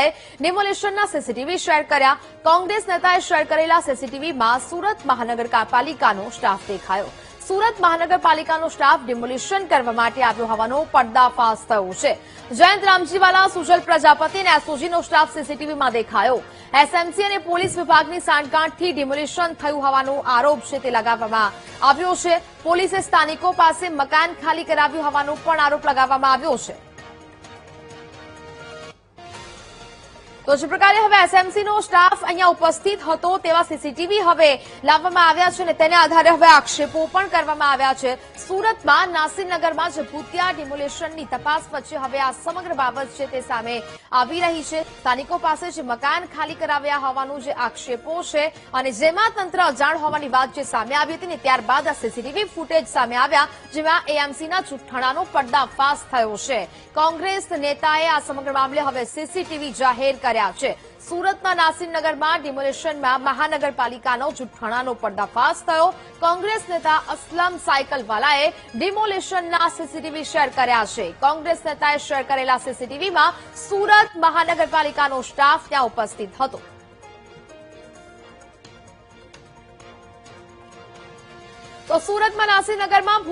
વાલાએ ડિમોલિશનના CCTV share કર્યા। કોંગ્રેસ નેતાએ share કરેલા સીસીટીવીમાં સુરત મહાનગરપાલિકાનો સ્ટાફ દેખાયો। સુરત મહાનગરપાલિકાનો સ્ટાફ ડિમોલિશન કરવા માટે આવ્યો હોવાનો પર્દાફાશ થયો છે। જયંત રામજીવાલા, સુજલ પ્રજાપતિ અને એસઓજીનો સ્ટાફ સીસીટીવીમાં દેખાયો। એસએમસી અને પોલીસ વિભાગની સાંઠગાંઠથી ડિમોલિશન થયું હોવાનો આરોપ છે તે લગાવવામાં આવ્યો છે। પોલીસે સ્થાનિકો પાસે મકાન ખાલી કરાવ્યું હોવાનો પણ આરોપ લગાવવામાં આવ્યો છે। તો જે પ્રકારે હવે એસએમસીનો સ્ટાફ અહીંયા ઉપસ્થિત હતો તેવા સીસીટીવી હવે લાવવામાં આવ્યા છે અને તેના આધારે હવે આક્ષેપો પણ કરવામાં આવ્યા છે। સુરતમાં નાસિરનગરમાં જે ભૂતિયા ડિમોલિશનની તપાસ વચ્ચે હવે આ સમગ્ર બાબત છે તે સામે આવી રહી છે। સ્થાનિકો પાસે જે મકાન ખાલી કરાવ્યા હોવાનું જે આક્ષેપો છે અને જેમાં તંત્ર અજાણ હોવાની વાત જે સામે આવી હતી ને ત્યારબાદ આ સીસીટીવી ફૂટેજ સામે આવ્યા જેમાં એએમસીના જુઠ્ઠાણાનો પર્દાફાશ થયો છે। કોંગ્રેસ નેતાએ આ સમગ્ર મામલે હવે સીસીટીવી જાહેર કર્યા છે। સુરતના નાસિરનગરમાં ડિમોલિશનમાં મહાનગરપાલિકાનો જુઠ્ઠાણાનો પર્દાફાશ થયો। કોંગ્રેસ નેતા અસલમ સાયકલવાલાએ ડિમોલિશનના સીસીટીવી શેર કર્યા છે। કોંગ્રેસ નેતાએ શેર કરેલા સીસીટીવીમાં સુરત મહાનગરપાલિકાનો સ્ટાફ ત્યાં ઉપસ્થિત હતો। તો સુરતમાં નાસિરનગરમાં